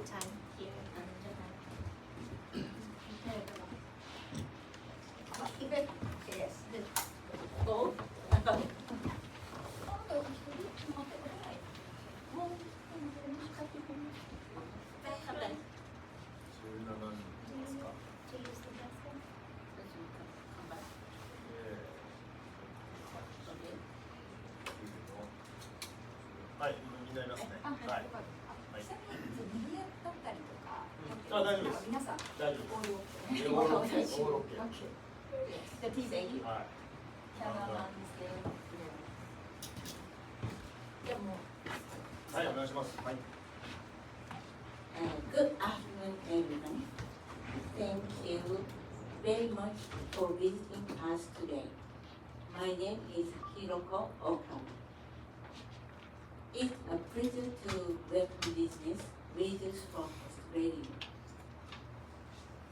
time here in Japan. Yes. Go. はい、みんないますね。はい。はい。大丈夫です。皆さん、大丈夫です。オールオッケー。The tea, thank you. はい。はい、お願いします。はい。Good afternoon, everyone. Thank you very much for visiting us today. My name is Hiroko Okada. It's a pleasure to welcome business readers from Australia.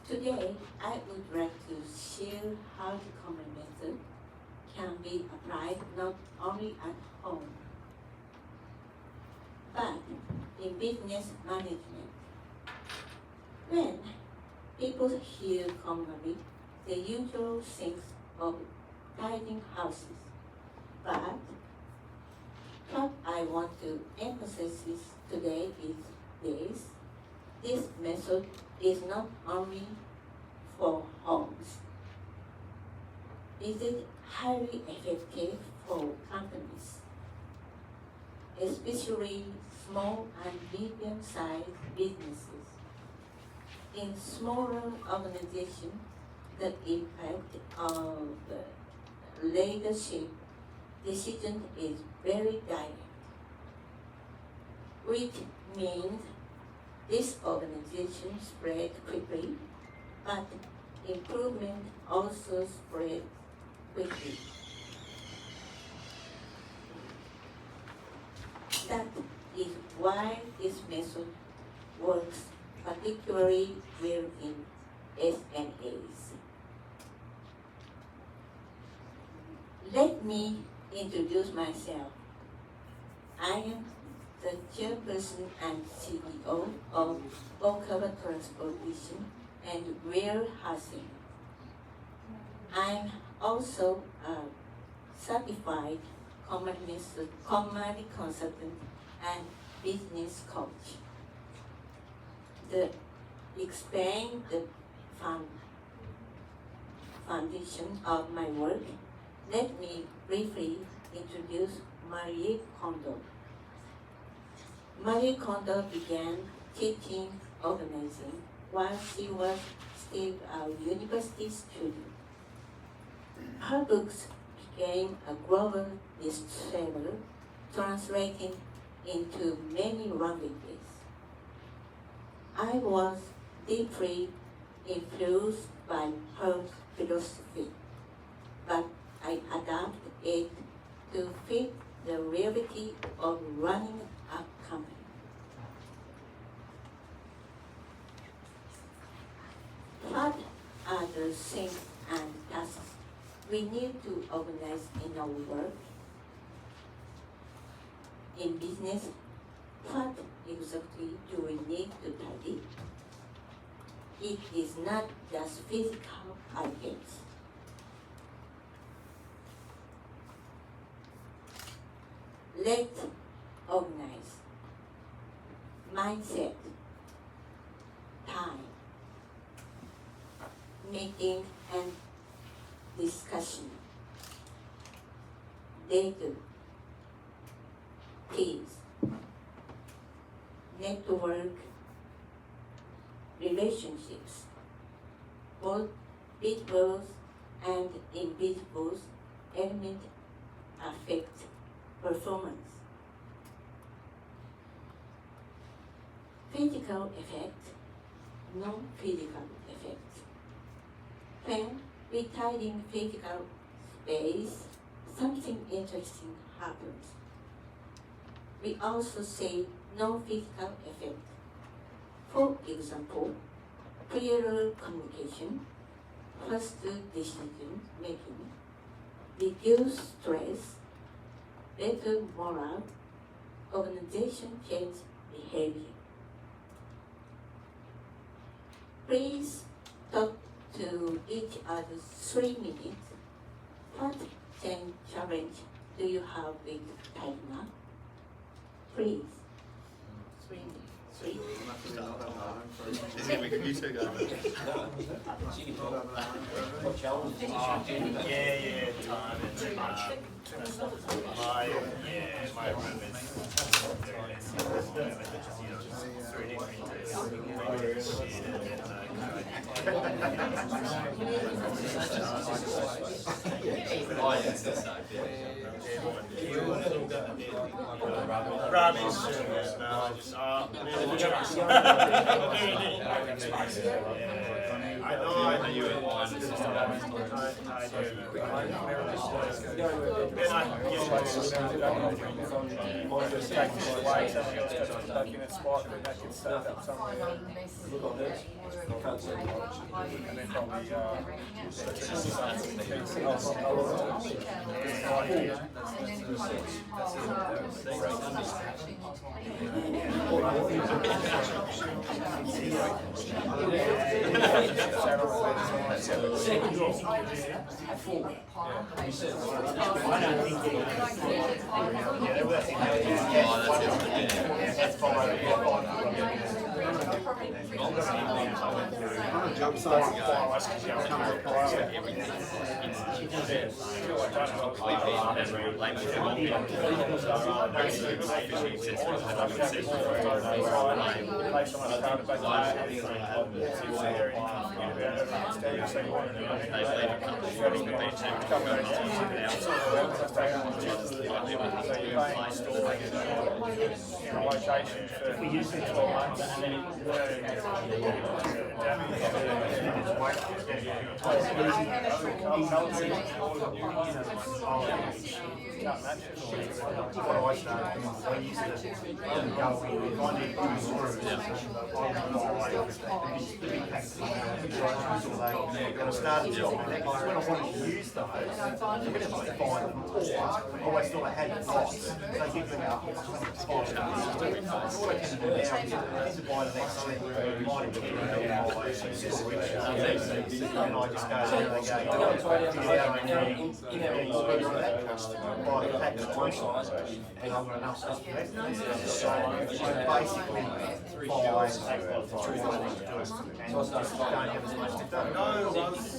Today, I would like to share how the common method can be applied not only at home, but in business management. When people hear KonMari, they usually think of tidying houses. But what I want to emphasize today is this. This method is not only for homes. It is highly effective for companies, especially small and medium-sized businesses. In smaller organizations, the impact of leadership decision is very direct, which means this organization spread quickly, but improvement also spread quickly. That is why this method works particularly well in SMEs. Let me introduce myself. I am the chairperson and CEO of Okawa Transportation and Warehousing. I'm also a certified KonMari consultant and business coach. To explain the foundation of my work, let me briefly introduce Marie Kondo. Marie Kondo began teaching organizing while she was still a university student. Her books became a global bestseller, translated into many languages. I was deeply influenced by her philosophy, but I adapted it to fit the reality of running a company. What are the things and tasks we need to organize in our work? In business, what exactly do we need to tidy? It is not just physical items. Let's organize. Mindset, time, meeting and discussion, data, teams, network, relationships, both visible and invisible elements affect performance. Physical effect, non-physical effect. When we tidy physical space, something interesting happens. We also see non-physical effect. For example, clearer communication, faster decision making, reduced stress, better morale, organization change behavior. Please talk to each other 3 minutes. What then challenge do you have with tidying up? Please. 3 minutes. 3. Is it we could you two go? Yeah, time and too much stuff. My room is very messy. Just, you know, just 3D printers, rubbish. No, just I know you were one. Or just taking it away, someone else goes to stuck in a spot and that gets stuck up somewhere. And then probably we use it 12 months and then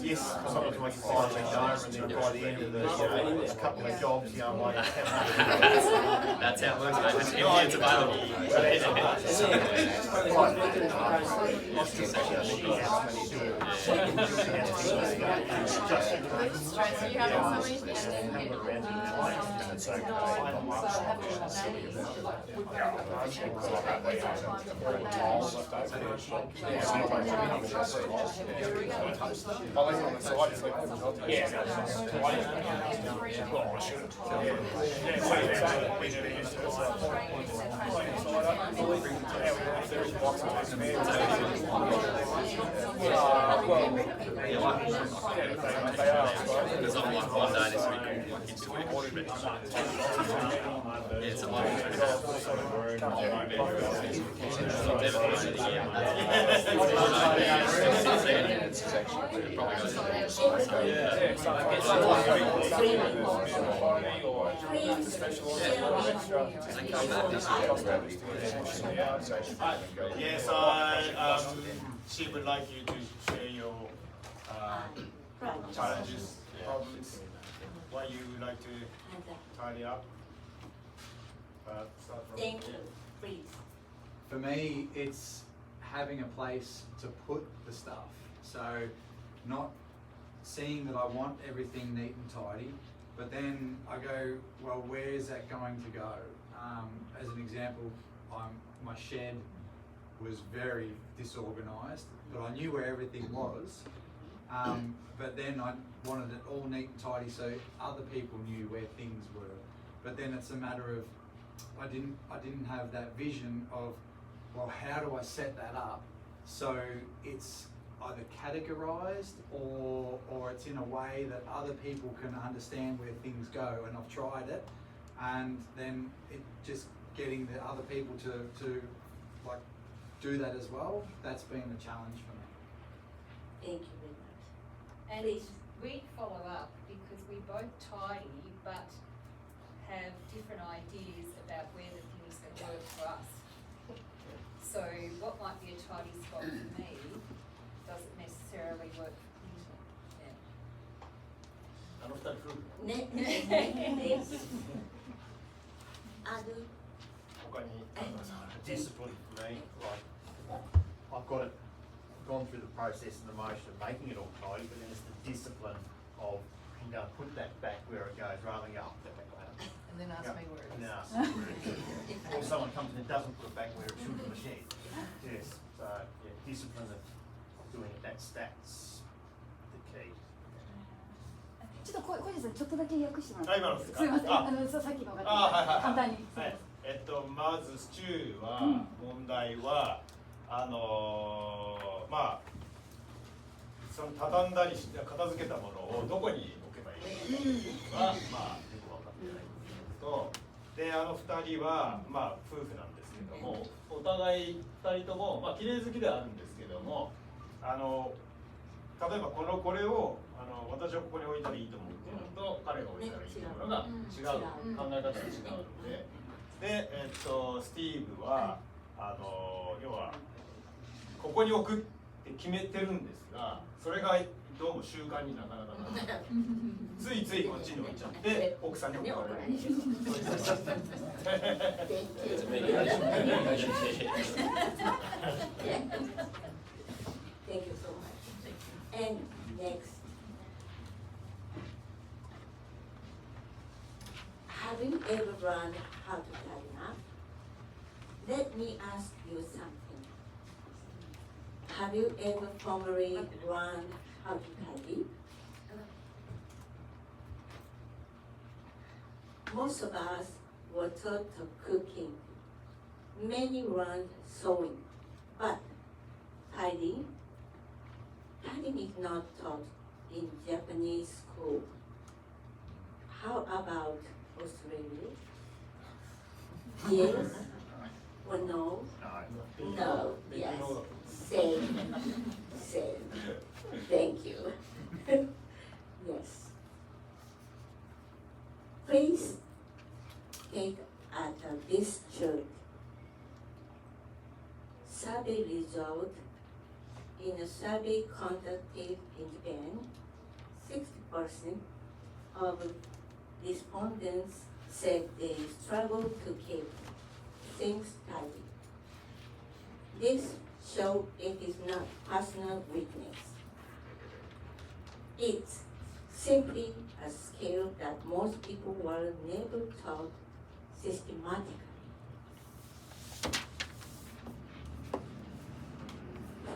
yes, sometimes we can find each other, and then by the end of the couple of jobs, you know, I might have That's how it works, mate. It's empty, it's available. There's not like one day this week, it's 20 quarter ready. Yeah, it's a lot of Yes, she would like you to share your challenges, problems, what you would like to tidy up. Start from Thank you. Please. For me, it's having a place to put the stuff. So not seeing that I want everything neat and tidy, but then I go, well, where is that going to go? As an example, my shed was very disorganized, but I knew where everything was. But then I wanted it all neat and tidy so other people knew where things were. But then it's a matter of I didn't have that vision of, well, how do I set that up so it's either categorized or it's in a way that other people can understand where things go. And I've tried it, and then it just getting the other people to like do that as well. That's been a challenge for me. Thank you very much. And Please. we follow up because we both tidy but have different ideas about where the things that work for us. So what might be a tidy spot for me doesn't necessarily work for Peter. Yeah. あの二人夫婦ね、ある他にdiscipline for me, like I've got it gone through the process and the motion of making it all tidy, but then it's the discipline of I'm going to put that back where it goes rather than go, put that back later. And then ask me where it is. And then ask me where it is. Or someone comes in and doesn't put it back where it should in the shed. Yes, so yeah, discipline of doing it, that's the key. ちょっと小路さんちょっとだけ訳してもらって今のですかすいませんさっきのが簡単にはいまずスチューは、問題はまあその畳んだりして片付けたものをどこに置けばいいかは、まあよく分かってないんですけど、で2人はまあ夫婦なんですけども、お互い2人ともまあ綺麗好きではあるんですけども、例えばこれを私はここに置いたらいいと思うっていうのと、彼が置いたらいいと思うのが違う、考え方が違うので、でスティーブは要はここに置くって決めてるんですが、それがどうも習慣になかなかならない。ついついこっちに置いちゃって奥さんに置かれる。Thank you so much. And next, having ever learned how to tidy up, let me ask you something. Have you ever formally learned how to tidy? Most of us were taught cooking. Many learned sewing, but tidying is not taught in Japanese school. How about Australia? Yes or no? No, yes. Same. Thank you. Yes. Please take at this shirt. Survey result. In a survey conducted in Japan, 60% of respondents said they struggle to keep things tidy. This shows it is not personal weakness. It's simply a skill that most people were never taught systematically.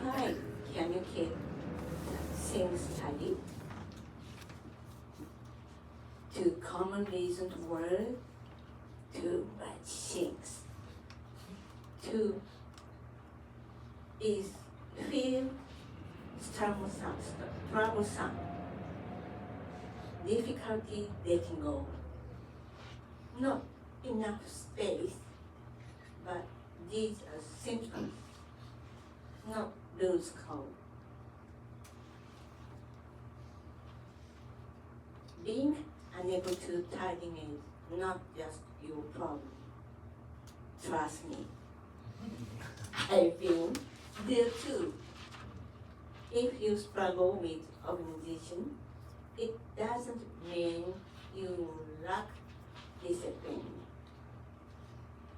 Why can you keep things tidy? Two common reasons were too much things. Two is feel troublesome, difficulty letting go, not enough space, but these are symptoms, not loose code. Being unable to tidy is not just your problem. Trust me. I've been there too. If you struggle with organization, it doesn't mean you lack discipline.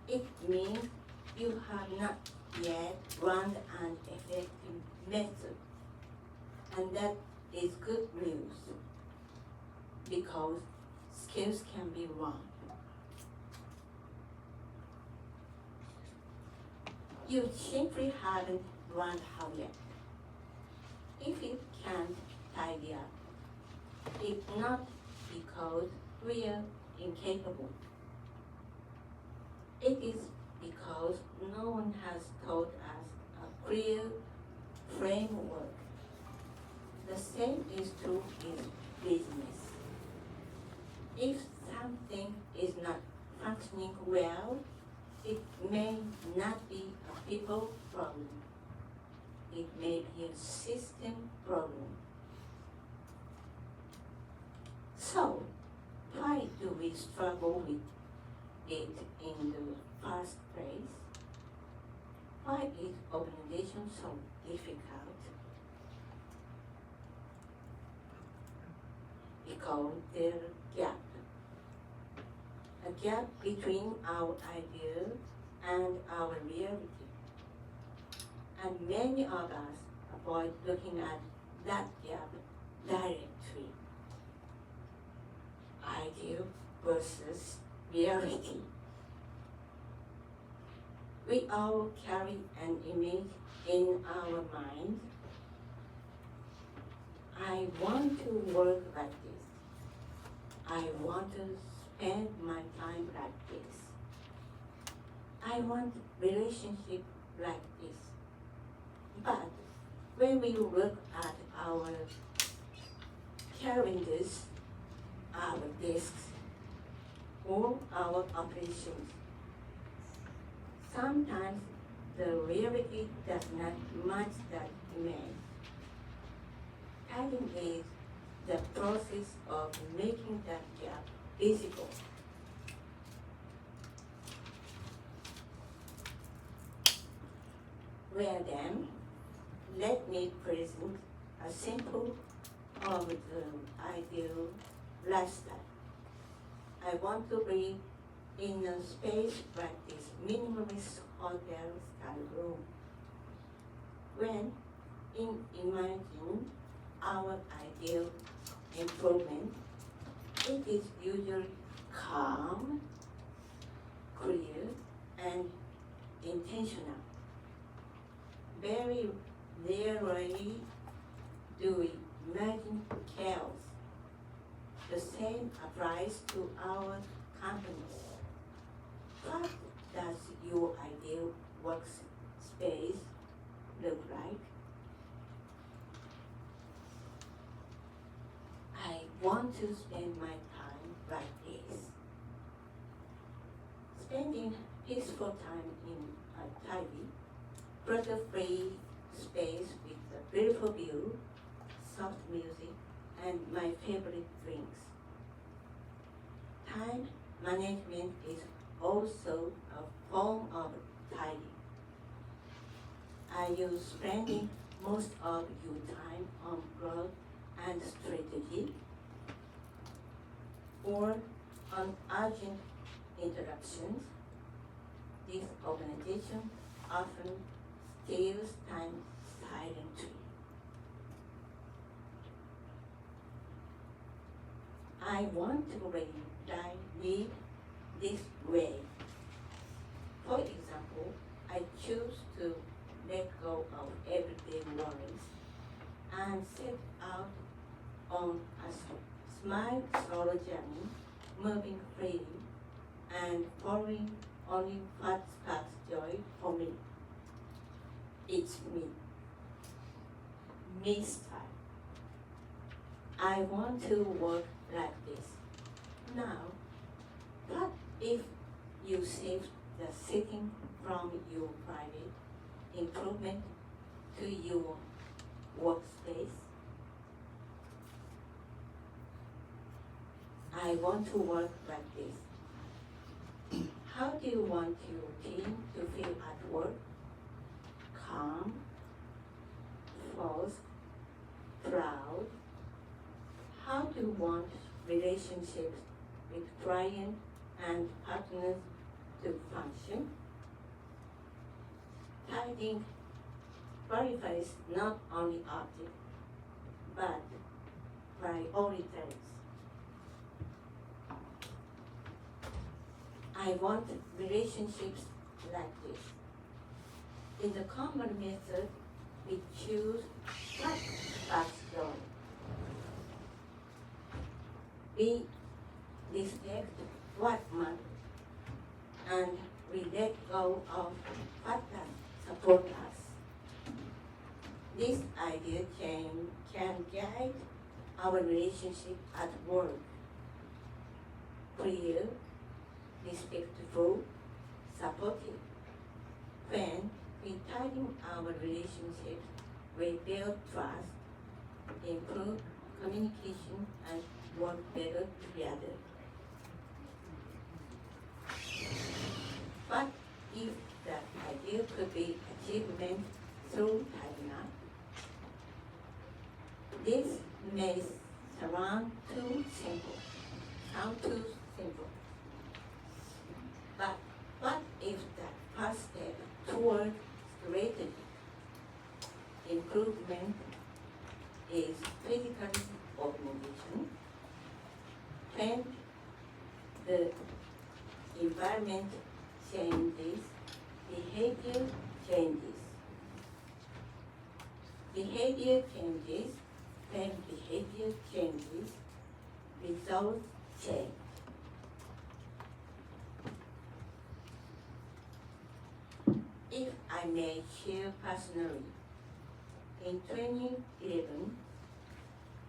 It means you have not yet learned an effective method. And that is good news, because skills can be learned. You simply haven't learned how yet. If you can't tidy up, it's not because we are incapable. It is because no one has taught us a clear framework. The same is true in business. If something is not functioning well, it may not be a people problem. it may be a system problem. So, why do we struggle with it in the first place? Why is organization so difficult? Because there's a gap between our ideal and our reality. And many of us avoid looking at that gap directly. Ideal versus reality. We all carry an image in our mind. I want to work like this. I want to spend my time like this. I want relationship like this. But when we look at our calendars, our desks, or our operations, sometimes the reality does not match that image. Having is the process of making that gap visible. Well then, let me present a sample of the ideal lifestyle. I want to be in a space like this minimalist hotel style room. When imagine our ideal improvement, it is usually calm, clear, and intentional. Very rarely do we imagine chaos. The same applies to our companies. What does your ideal workspace look like? I want to spend my time like this. Spending peaceful time in a tidy, clutter-free space with a beautiful view, soft music, and my favorite drinks. Time management is also a form of tidy. Are you spending most of your time on growth and strategy, or on urgent interruptions? This organization often steals time silently. I want to live this way. For example, I choose to let go of everyday worries and set out on a smile solo journey, moving freely and following only what sparks joy for me. It's me. Me style. I want to work like this. Now, what if you shift the setting from your private improvement to your workspace? I want to work like this. How do you want your team to feel at work? Calm, focused, proud. How do you want relationships with clients and partners to function? Tidying clarifies not only objects, but priorities. I want relationships like this. In the common method, we choose what sparks joy. We respect what matters, and we let go of what does support us. This idea can guide our relationship at work. Clear, respectful, supportive. When we tidy our relationships, we build trust, improve communication, and work better together. But if that ideal could be achievement through tidying up, this may sound too simple. But what if that first step toward strategic improvement is physical organization? When the environment changes, behavior changes. Behavior changes. When behavior changes, results change. If I may share personally, in 2011,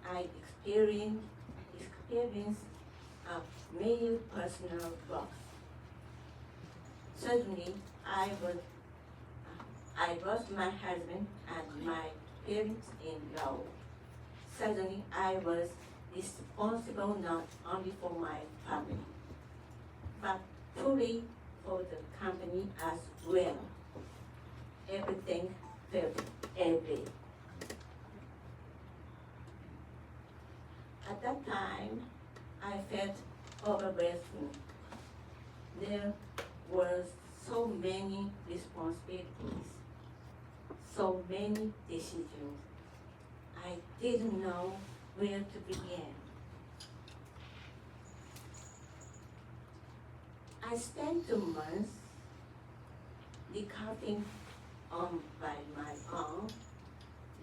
I experienced a major personal loss. Suddenly, I lost my husband and my parents-in-law. Suddenly, I was responsible not only for my family, but fully for the company as well. Everything felt heavy. At that time, I felt overwhelmed. There were so many responsibilities, so many decisions. I didn't know where to begin. I spent 2 months decluttering on by my own,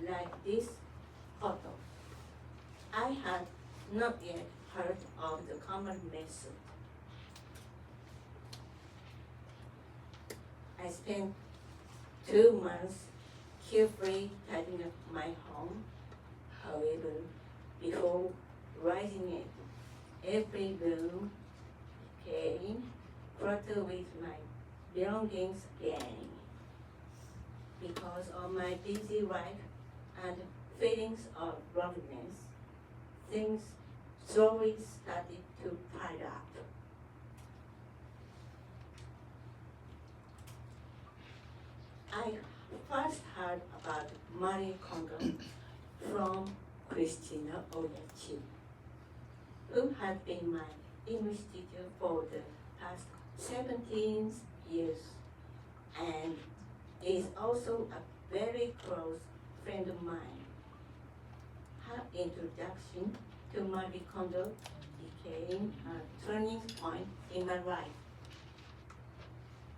like this photo. I had not yet heard of the common method. I spent 2 months carefully tidying up my home. However, before rising it, every room became cluttered with my belongings again. Because of my busy life and feelings of loneliness, things slowly started to pile up. I first heard about Marie Kondo from Christina Oyachi, who had been my English teacher for the past 17 years and is also a very close friend of mine. Her introduction to Marie Kondo became a turning point in my life.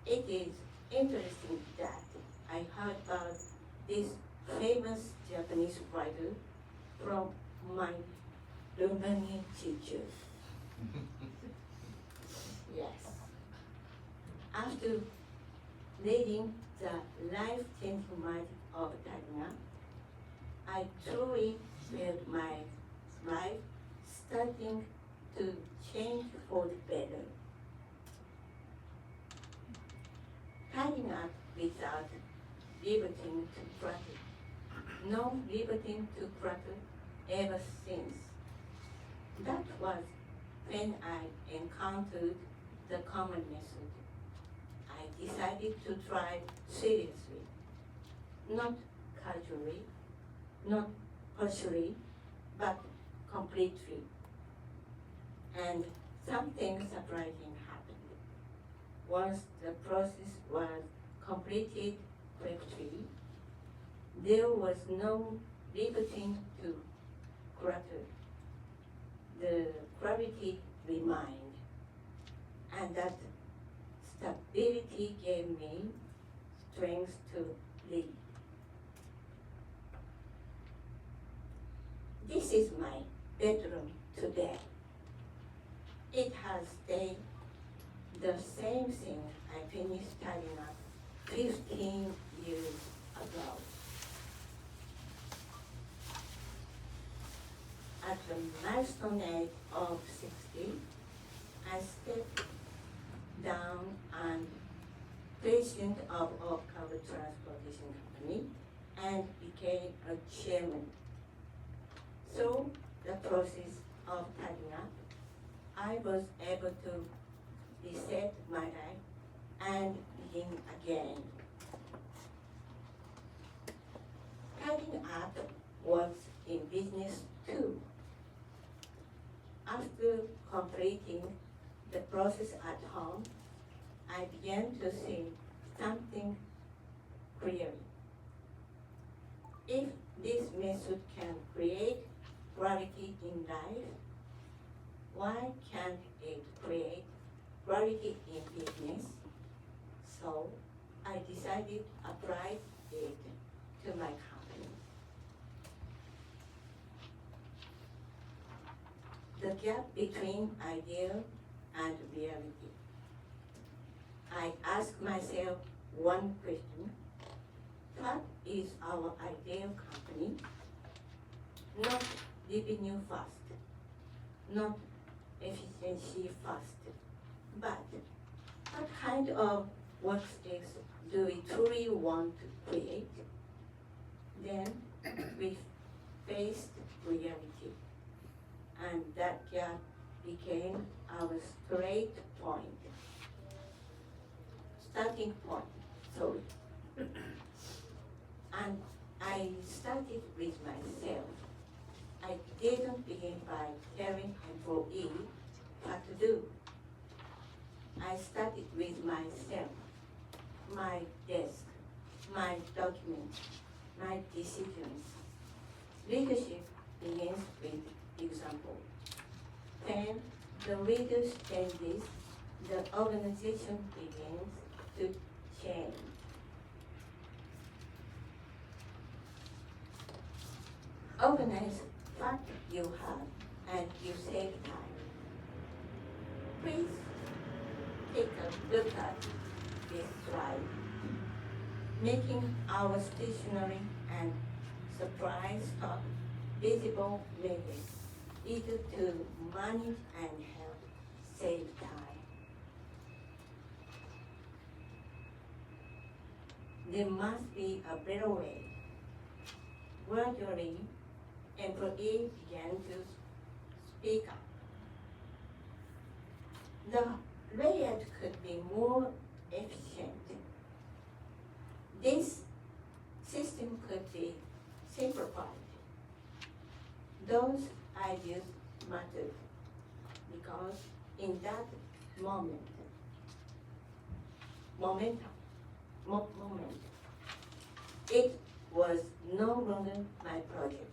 It is interesting that I heard about this famous Japanese writer from my Romanian teacher. Yes. After reading the life-changing magic of Dharma, I truly felt my life starting to change for the better. Tidying up without liberting to clutter. No liberting to clutter ever since. That was when I encountered the common method. I decided to try seriously, not casually, not partially, but completely. And something surprising happened. Once the process was completed quickly, there was no liberty to clutter. The gravity remained, and that stability gave me strength to live. This is my bedroom today. It has stayed the same thing I finished tidying up 15 years ago. At the milestone age of 60, I stepped down and president of Transportation Company and became a chairman. Through the process of tidying up, I was able to reset my life and begin again. Tidying up works in business too. After completing the process at home, I began to see something clearly. If this method can create quality in life, why can't it create quality in business? So I decided to apply it to my company. The gap between idea and reality. I ask myself one question: what is our ideal company? Not revenue first, not efficiency first, but what kind of workspace do we truly want to create? Then we faced reality, and that gap became our starting point, sorry. And I started with myself. I didn't begin by telling employees what to do. I started with myself, my desk, my documents, my decisions. Leadership begins with example. When the leader changes, the organization begins to change. Organize what you have and you save time. Please take a look at this slide. Making our stationery and supply stock visible made it easier to manage and help save time. There must be a better way. Gradually, employees began to speak up. The layout could be more efficient. This system could be simplified. Those ideas mattered because in that moment, it was no longer my project.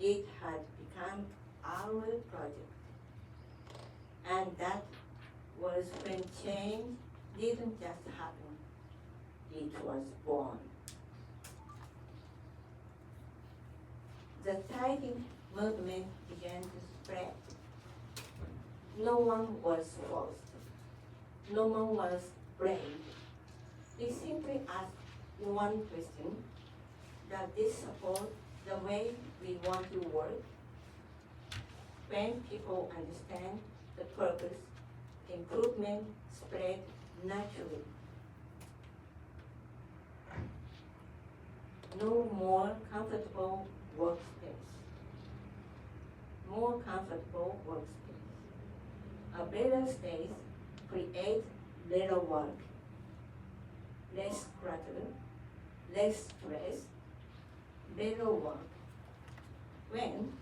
It had become our project. And that was when change didn't just happen, it was born. The tidying movement began to spread. No one was forced. No one was blamed. We simply asked one question: does this support the way we want to work? When people understand the purpose, improvement spread naturally. No more comfortable workspace. More comfortable workspace. A better space creates better work. Less clutter, less stress, better work. When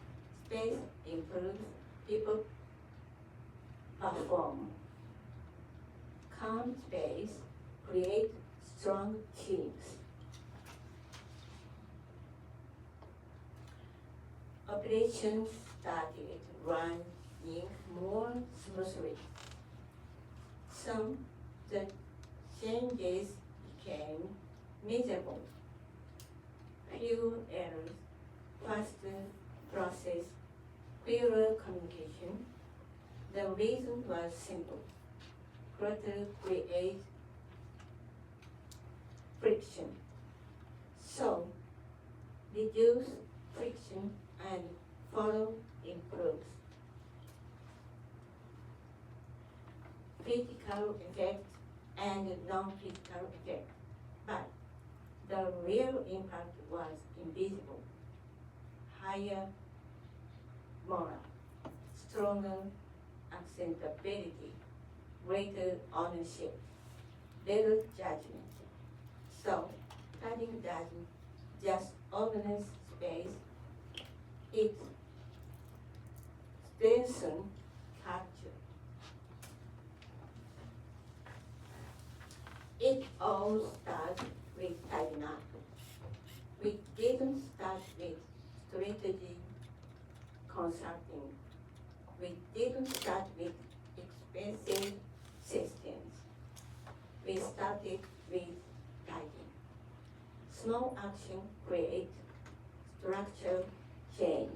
space improves, people perform. Calm space creates strong teams. Operations started running more smoothly. Some the changes became measurable. Fewer errors, faster process, clearer communication. The reason was simple. Clutter creates friction. So, reduce friction and follow improves. Physical effect and non-physical effect. But The real impact was invisible. Higher morale, stronger accountability, greater ownership, better judgment. So, tidying doesn't just organize space, it strengthens culture. It all starts with tidying up. We didn't start with strategy consulting. We didn't start with expensive systems. We started with tidying. Small action creates structural change.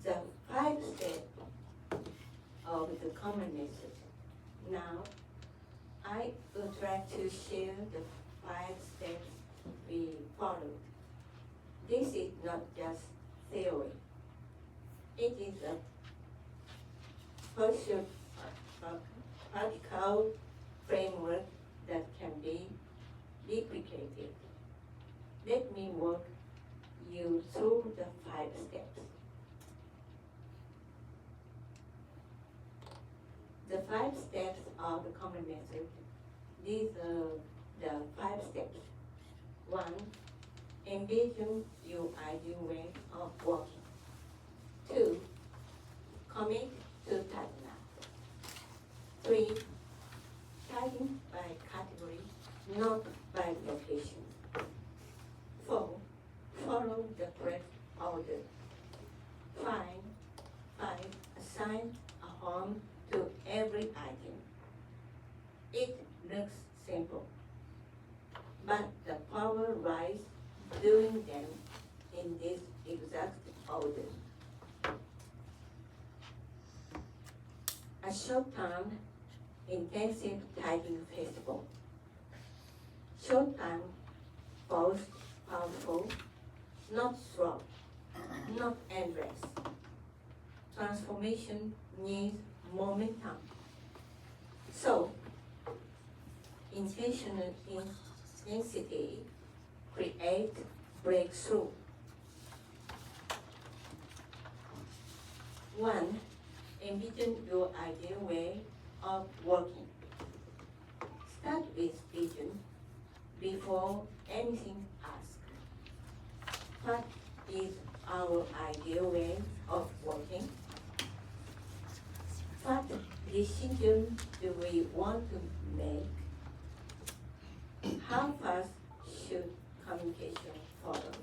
The 5 steps of the common method. Now, I would like to share the 5 steps we followed. This is not just theory. It is a practical framework that can be replicated. Let me walk you through the 5 steps. The 5 steps of the common method. These are the 5 steps. 1. Envision your ideal way of working. 2. Commit to tidying up. 3. Tidying by category, not by location. 4. Follow the correct order. 5. Assign a home to every item. It looks simple, but the power lies doing them in this exact order. A short-term intensive tidying festival. Short-term both powerful, not slow, not endless. Transformation needs momentum. So, intentional intensity create breakthrough. 1. Envision your ideal way of working. Start with vision before anything else. What is our ideal way of working? What decision do we want to make? How fast should communication follow?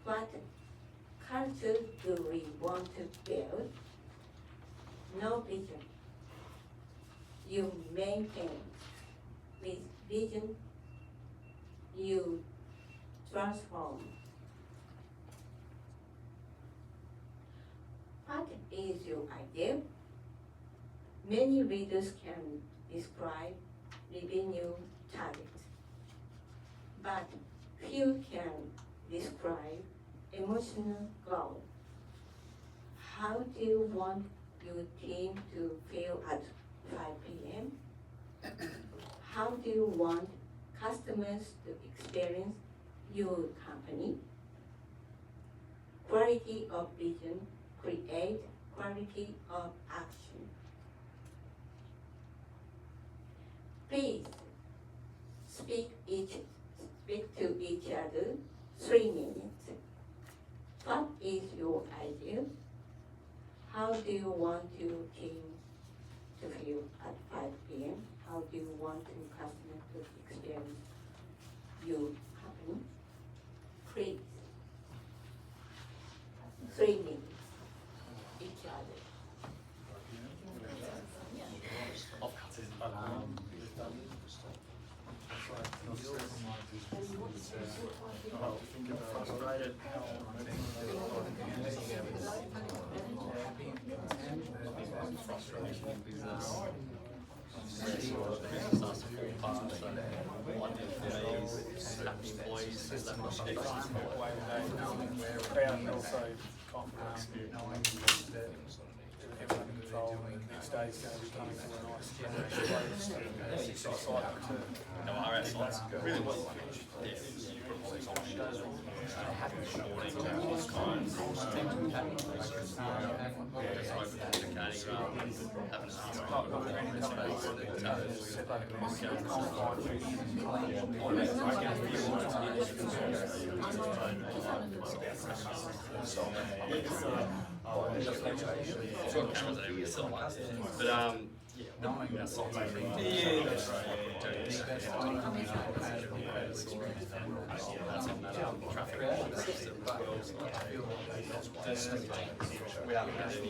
What culture do we want to build? No vision. You maintain. With vision, you transform. What is your idea? Many readers can describe revenue targets, but few can describe emotional goal. How do you want your team to feel at 5 p.m.? How do you want customers to experience your company? Quality of vision create quality of action. Please speak to each other 3 minutes. What is your idea? How do you want your team to feel at 5 p.m.? How do you want your customers to experience your company? Please. 3 minutes. Each other. Frustrated. Proud and also confident, knowing that everyone in control and next day's going to be coming from a nice generation cycle too. No, our sites really well managed. Yeah, put all these options. Reporting to all kinds. Just open communicating rather than having an answer. But knowing that sort of thing. Yeah, that's right. Traffic system. We haven't had any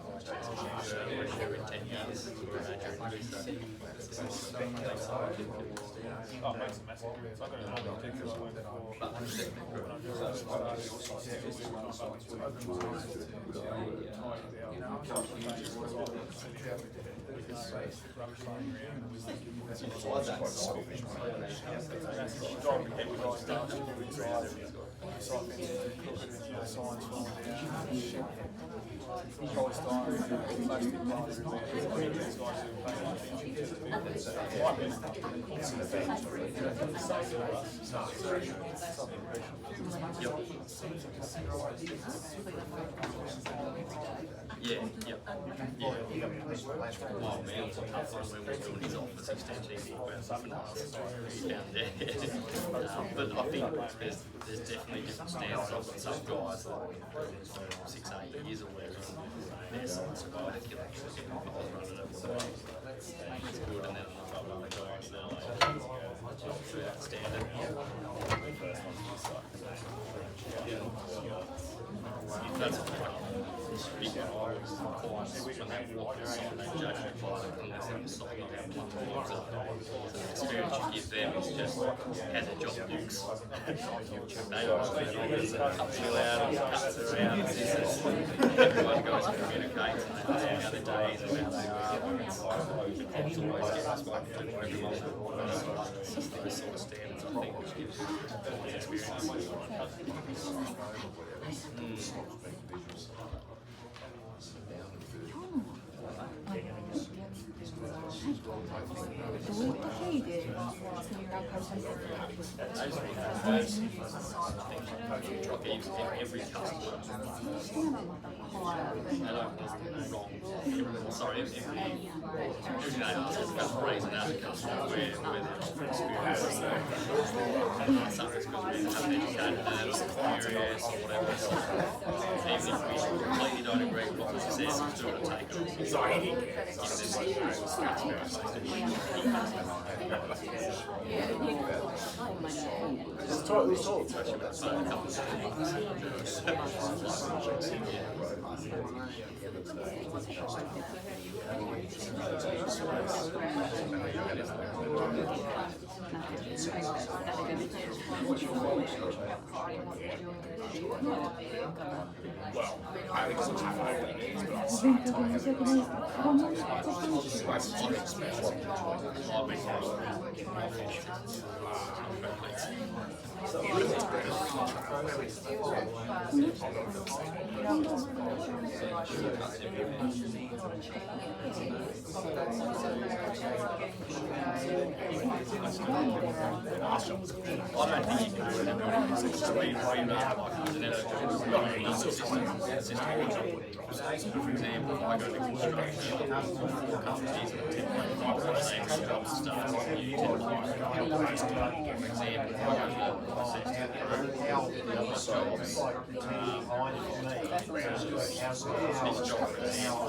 major every 10 years. Oh, it makes a massive difference. I've got another ridiculous one Yeah. Oh man, it's a tough one when we're doing his office extension. Down there. But I think there's definitely different standards. I've got some guys that 6-8 years or whatever. Their sites are ridiculous. I was running it. It's good, and then another guy standard. That's a big one. When they walk inside, they judge you by the unless they're inside of them. So the experience you give them is just how their job looks. They don't speak English, and chill out and cuts around. Everyone goes and communicates and they tell how their days and how they are. It's always getting spoken to everyone. Those sort of standards, I think, which gives experience. Every customer. Sorry, every day I was about to raise another customer where they're offering experience. Sometimes because we haven't educated them, or curious, or whatever. Even if we completely don't agree with what he says, we're still going to take it. I don't think you can do it in for example, I go to construction, companies that typically 5% job starts at you, 10 for example, I go to the other jobs, this job for example,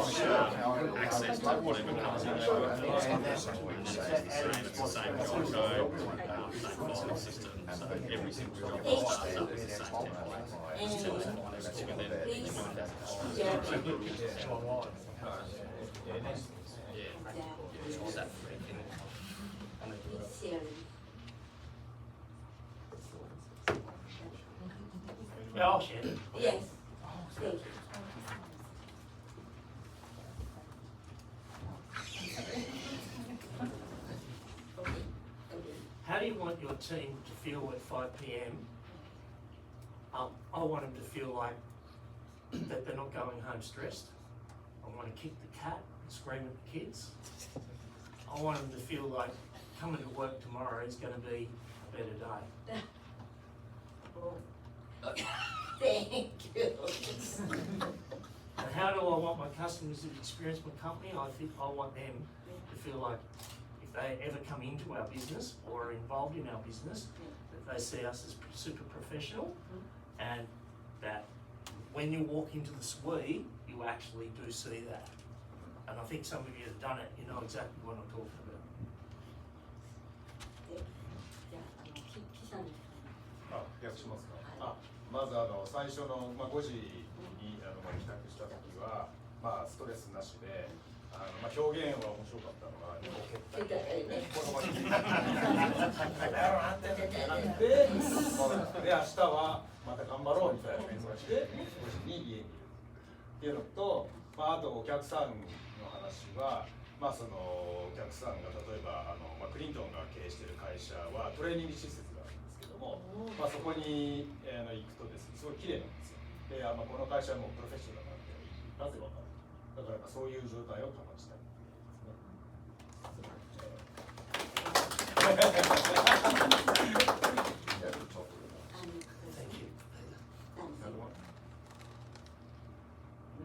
they've got access to whatever comes in it's the same job code, same filing system, so every single job starts up with the same template. Just tell them everything and then each one has it's that thing. Yeah, I'll share it. Yes. Thank you. do you want your team to feel at 5 p.m? I want them to feel like that they're not going home stressed. I want to kick the cat and scream at the kids. I want them to feel like coming to work tomorrow is going to be a better day. Thank you. And how do I want my customers to experience my company? I think I want them to feel like if they ever come into our business or are involved in our business, that they see us as super professional, and that when you walk into the suite, you actually do see that. And I think some of you have done it, you know exactly what I'm talking about. じゃあ、記者の人訳しますか。まず最初の、5時に帰宅した時は、ストレスなしで、表現は面白かったのは、で、明日はまた頑張ろうみたいな演奏をして、5時に家にいるっていうのと、あとお客さんの話は、そのお客さんが例えばクリントンが経営している会社はトレーニング施設があるんですけども、そこに行くとですね、すごい綺麗なんですよ。で、この会社はもうプロフェッショナルなんでなぜわかる。だからそういう状態を保ちたいっていうですね。Thank you.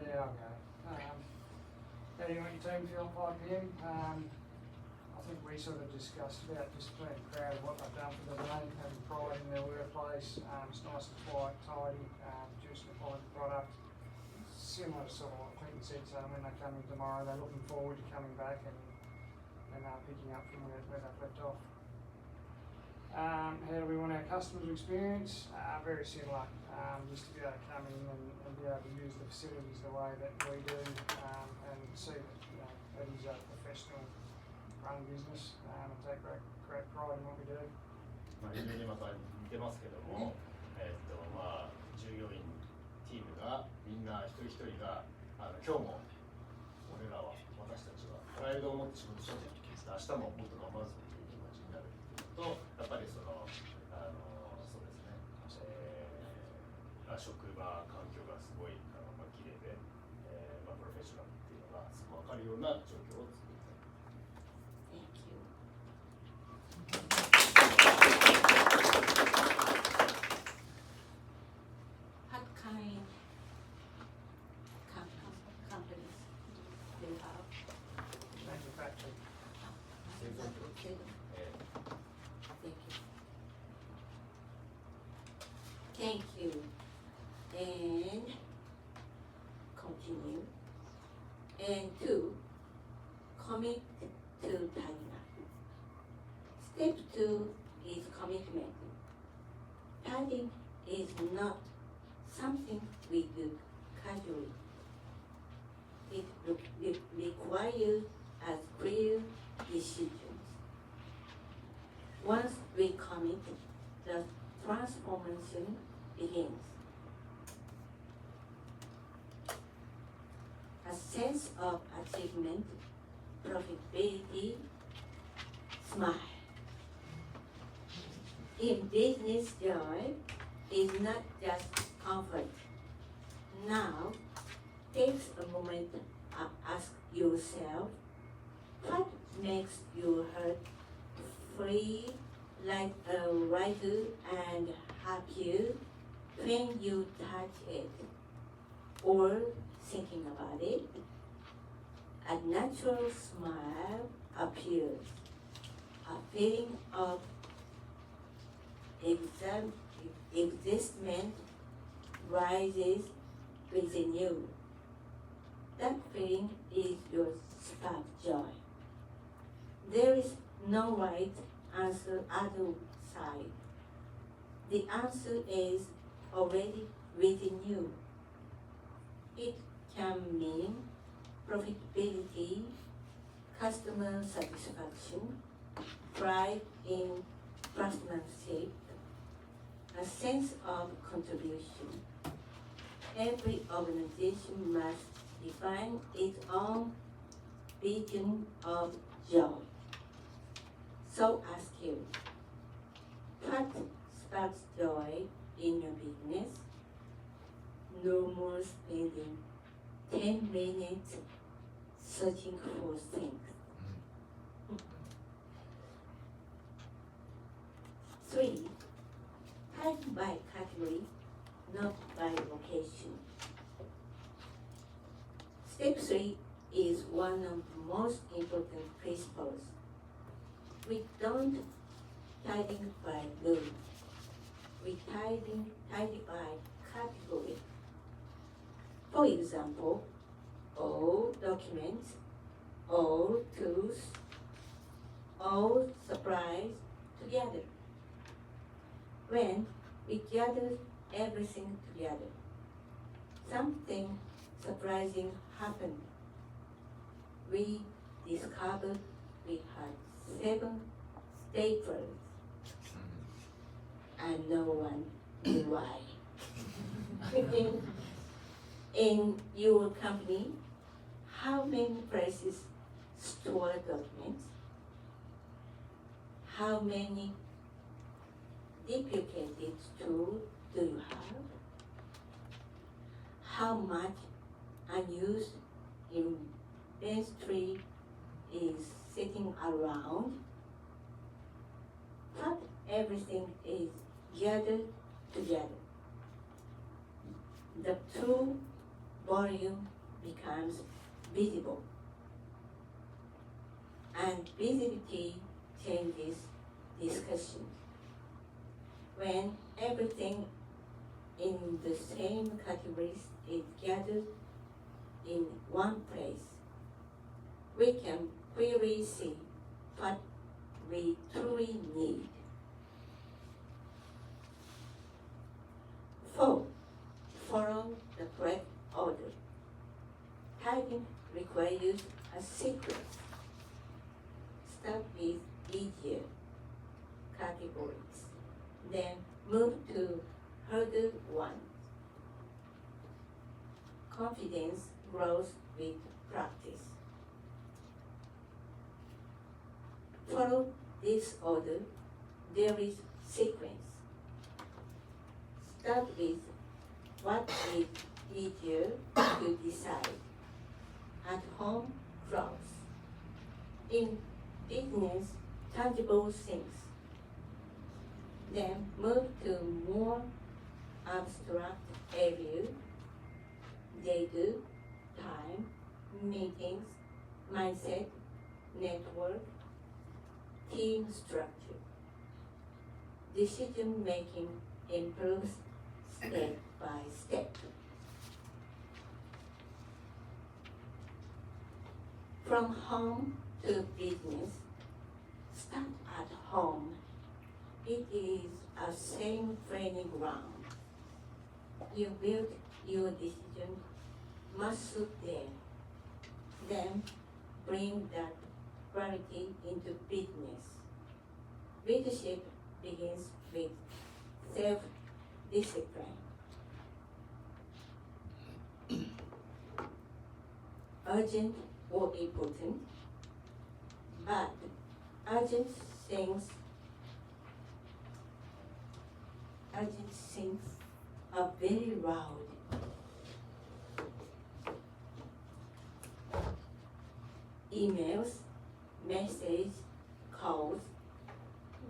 Yeah, I'll go. How do you want your team to feel at 5 p.m? I think we sort of discussed about just being proud of what they've done for the day, having pride in their workplace. It's nice and quiet, tidy, producing a quality product. Similar to sort of what Clinton said, so when they come in tomorrow, they're looking forward to coming back and picking up from where they've left off. How do we want our customers to experience? Very similar. Just to be able to come in and be able to use the facilities the way that we do, and see that it is a professional run business, and take great pride in what we do. 非常にまた似てますけども、従業員チームがみんな一人一人が今日も俺らは私たちはプライドを持って仕事しようと明日ももっと頑張るぞという気持ちになるっていうのと、やっぱりそうですね、職場環境がすごい綺麗で、プロフェッショナルっていうのがすごく分かるような状況を作りたい。Thank you. What kind companies do you have? Manufacturing. Thank you. And continue. And 2, commit to tidying. Step 2 is commitment. Tidying is not something we do casually. It requires as clear decisions. Once we commit, the transformation begins. A sense of achievement, profitability, smile. In business, joy is not just comfort. Now, take a moment to ask yourself, what makes your heart free like a lighter and happier when you touch it or thinking about it? A natural smile appears. A feeling of existment rises within you. That feeling is your spark joy. There is no right answer other side. The answer is already within you. It can mean profitability, customer satisfaction, pride in craftsmanship, a sense of contribution. Every organization must define its own vision of joy. So ask you, What sparks joy in your business? No more spending 10 minutes searching for things. 3. Type by category, not by location. Step 3 is one of the most important principles. We don't tidy by room. We tidy by category. For example, all documents, all tools, all supplies together. When we gather everything together, something surprising happened. We discovered we had 7 staplers, and no one knew why. In your company, how many places store documents? How many duplicated tools do you have? How much unused inventory is sitting around? But everything is gathered together. The true volume becomes visible, and visibility changes discussion. When everything in the same categories is gathered in one place, we can clearly see what we truly need. 4. Follow the correct order. Typing requires a sequence. Start with easier categories, then move to harder ones. Confidence grows with practice. Follow this order. There is sequence. Start with what is easier to decide. At home, clothes. In business, tangible things. Then move to more abstract areas. Data, time, meetings, mindset, network, team structure. Decision making improves step by step. From home to business, start at home. It is a same training ground. You build your decision muscle there. Then bring that quality into business. Leadership begins with self-discipline. Urgent or important, but urgent things are very loud. Emails, messages, calls.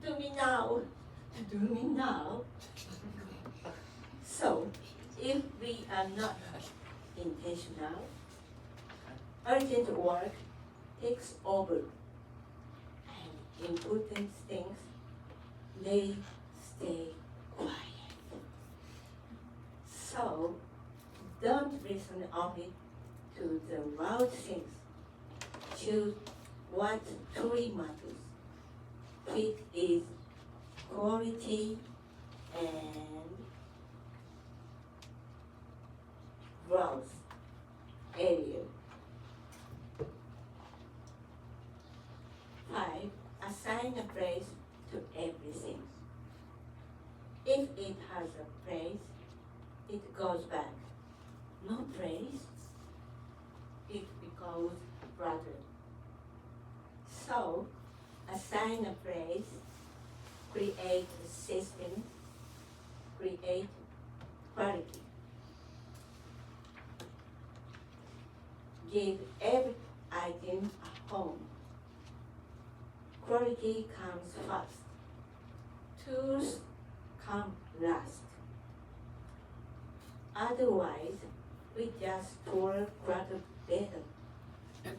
Do me now. Do me now. So, if we are not intentional, urgent work takes over, and important things, they stay quiet. So, don't listen only to the loud things. Choose what truly matters. It is quality and growth area. 5. Assign a place to everything. If it has a place, it goes back. No place, it becomes brother. So, assign a place, create a system, create quality. Give every item a home. Quality comes first. Tools come last. Otherwise, we just store clutter better.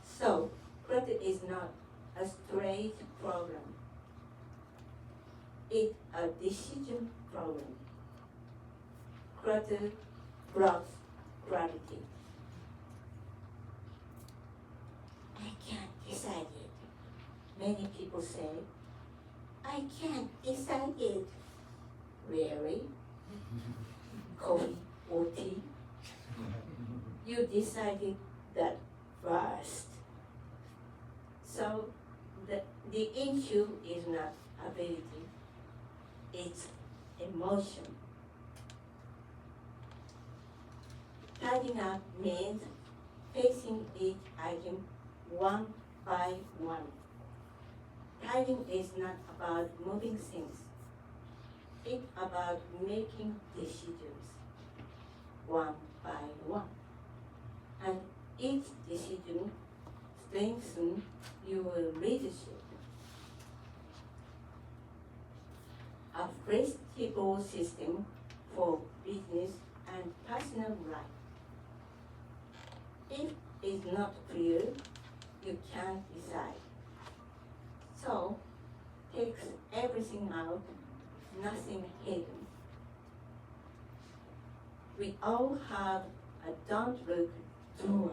So, clutter is not a straight problem. It's a decision problem. Clutter blocks quality. I can't decide it. Many people say, I can't decide it. Really? Coffee or tea? You decided that first. So the issue is not ability, it's emotion. Tidying up means facing each item one by one. Tidying is not about moving things. It's about making decisions one by one. And each decision strengthens your leadership. A flexible system for business and personal life. If it's not clear, you can't decide. So, take everything out, nothing hidden. We all have a don't look drawer,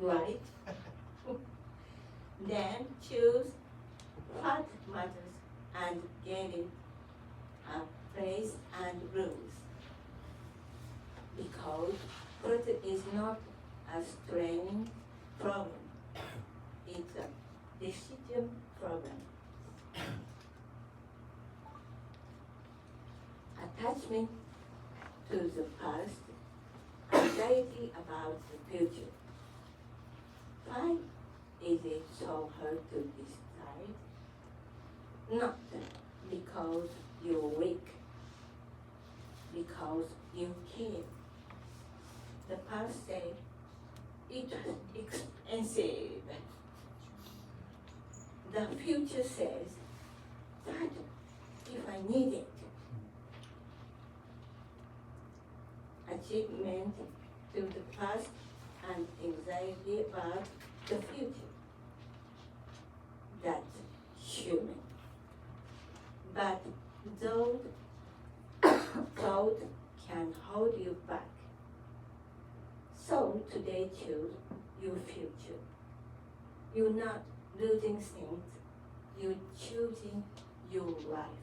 right? Then choose what matters and give it a place and rules. Because clutter is not a straining problem, it's a decision problem. Attachment to the past, anxiety about the future. Why is it so hard to decide? Not because you're weak, because you care. The past said it was expensive. The future says, what if I need it? Achievement to the past and anxiety about the future. That's human. But those thoughts can hold you back. So today choose your future. You're not losing things, you're choosing your life.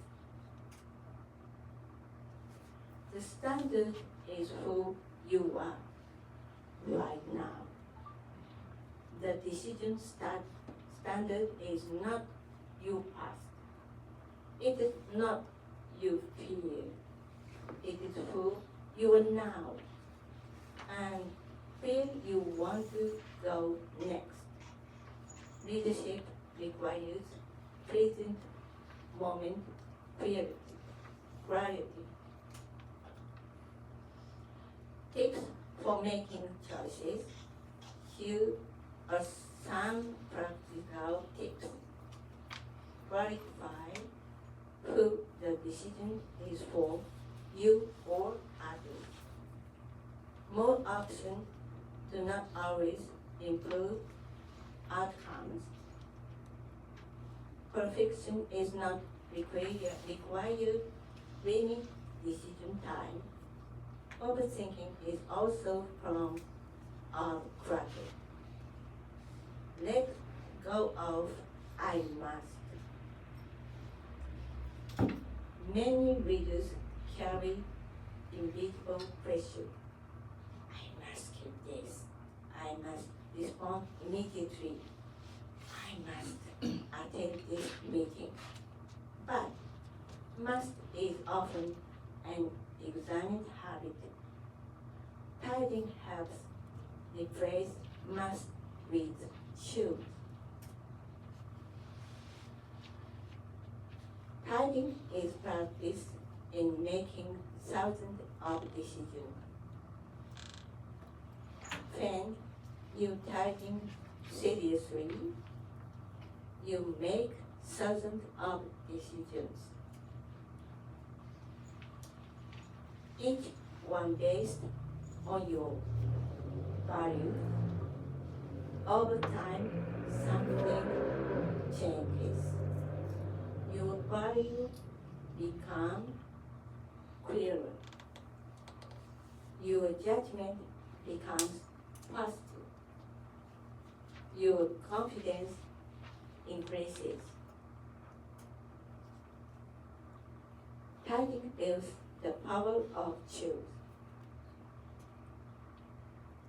The standard is who you are right now. The decision standard is not your past. It is not your fear. It is who you are now and where you want to go next. Leadership requires present moment clarity. Tips for making choices. Here are some practical tips. Clarify who the decision is for, you or others. More options do not always improve outcomes. Perfection is not required winning decision time. Overthinking is also from our clutter. Let go of I must. Many readers carry invisible pressure. I must keep this. I must respond immediately. I must attend this meeting. But must is often an examined habit. Tidying helps replace must with should. decision. When you taking seriously, you make thousands of decisions, each one based on your value. Over time, something changes. Your value becomes clearer. Your judgment becomes positive. Your confidence increases. Tithing builds the power of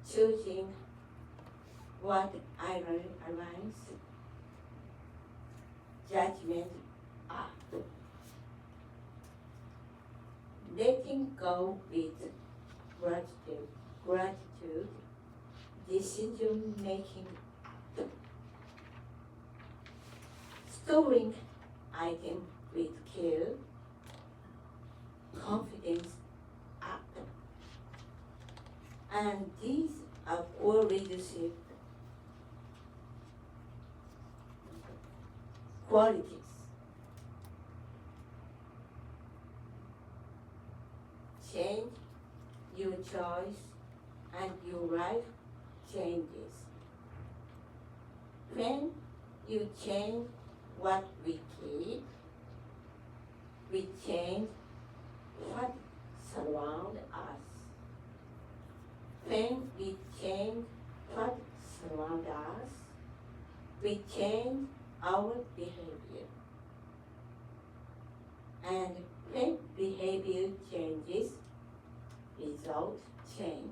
choosing what aligns judgment up. Letting go with gratitude, decision making up. Storing items with care, confidence up. And these are core leadership qualities. Change your choice and your life changes. When you change what we keep, we change what surrounds us. When we change what surrounds us, we change our behavior. And when behavior changes, results change.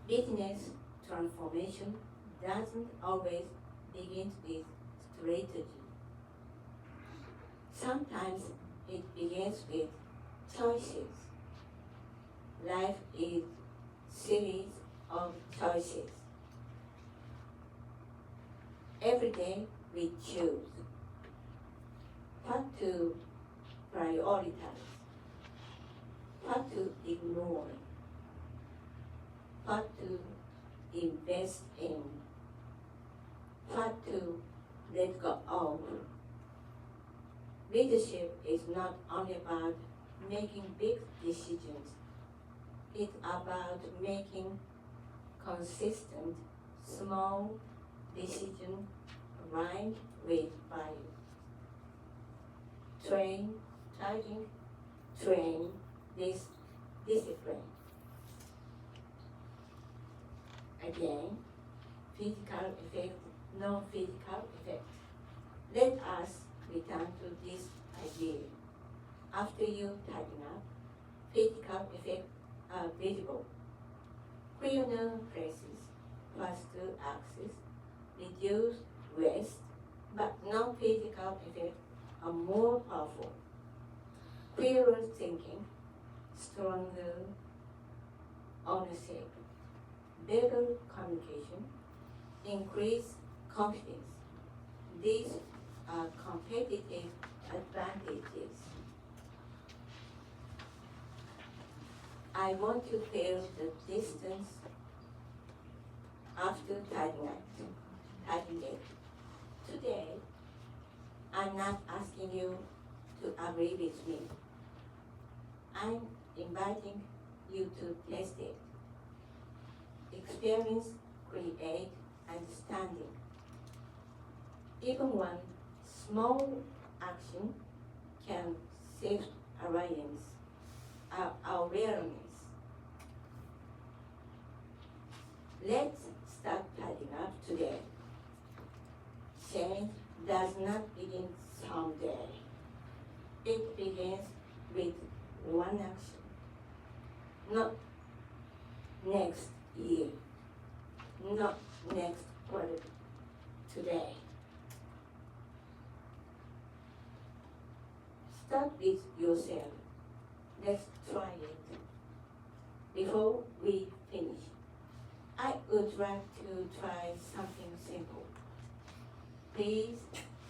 Business transformation doesn't always begin with strategy. Sometimes it begins with choices. Life is a series of choices. Every day we choose what to prioritize, what to ignore, what to invest in, what to let go of. Leadership is not only about making big decisions, it's about making consistent, small decisions aligned with value. Train this discipline. Again, physical effect, non-physical effect. Let us return to this idea. After you tighten up, physical effects are visible. Cleaner places, faster access, reduced waste, but non-physical effects are more powerful. Clearer thinking, stronger ownership, better communication, increased confidence. These are competitive advantages. I want to feel the distance after tidying it. Today, I'm not asking you to agree with me. I'm inviting you to test it. Experience, create, understanding. Even one small action can shift awareness. Let's start tidying up today. Change does not begin someday. It begins with one action. Not next year, not next quarter, today. Start with yourself. Let's try it. Before we finish, I would like to try something simple. Please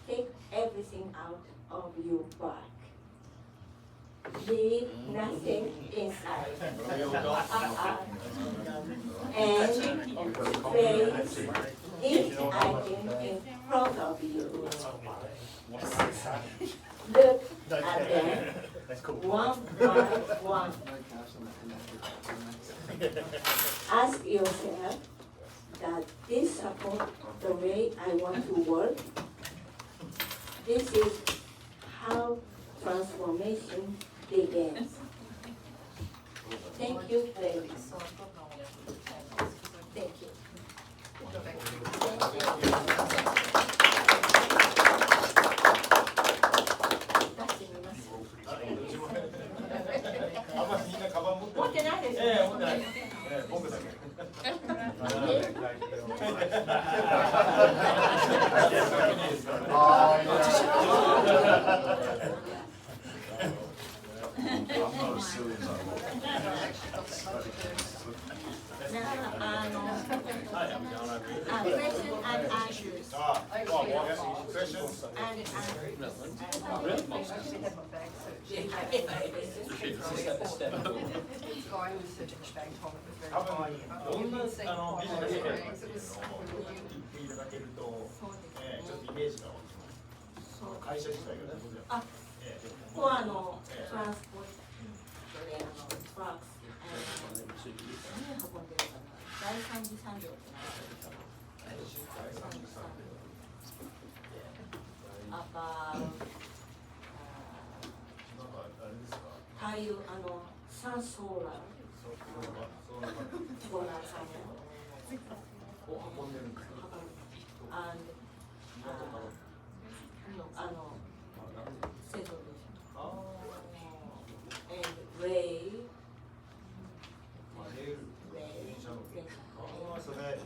take everything out of your bag. leave nothing inside. And place each item in front of you. Look at them one by one. Ask yourself, does this support the way I want to work? This is how transformation begins. Thank you very much. Thank you. あんまりみんなカバン持って持ってないですよ。持ってない。僕だけ。Question and answers. Questions? And多分どんなビジネスを言っていただけると、ちょっとイメージが湧きます。会社自体がね。あ、コアのトランスポートでトラックス、何運んでるかな。第三次産業って何ですか。太陽サンソーラー、ソーラーサン運んでるんですか。製造です。and rail, So that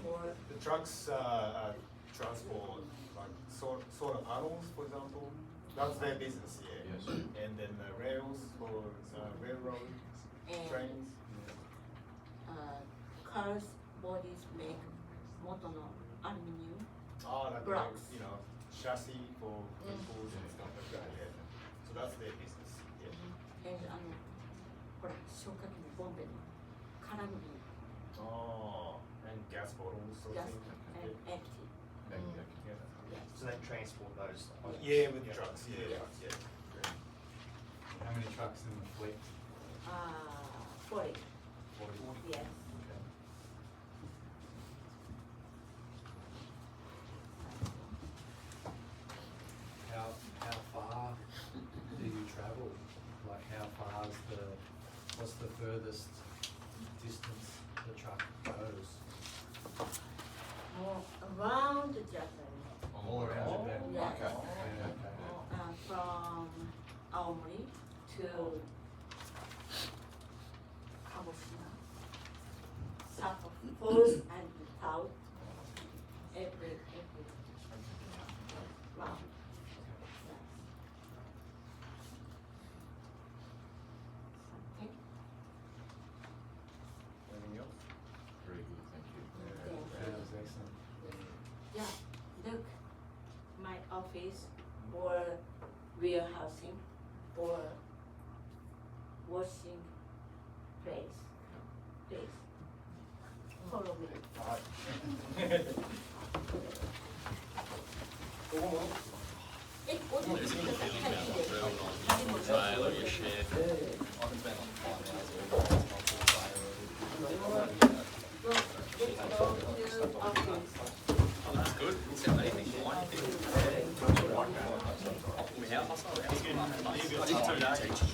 the trucks transport like solar panels, for example. That's their business, yeah. Yes. And then the rails for railroad, and trains. cars bodies make 元のアルミニウム。Like Blocks. you know, chassis for vehicles and stuff like that. Yeah. So that's their business. Yeah. and ほら消火器のボンベの空の瓶。And gas bottles, sort of Gas thing. and empty. So they transport those. Yeah, with trucks. Yeah, Yes. yeah. How many trucks in the fleet? 40. 40. Yes. Okay. How far do you travel? Like how far is what's the furthest distance the truck goes? Around Japan. All around Japan? Yes. Okay. Yeah, okay. From Aomori to Kagoshima. South, first and south. Every round. Yes. Something. Anything else? Very good, thank you. That was excellent. Yeah, look, my office or warehousing or washing place. Please follow me. え、おじいちゃんください。はい、いいです。何も Trailer, your shed. Well, let's go to office. Oh, that's good. It's anything you want. How hustle? I did 2 days.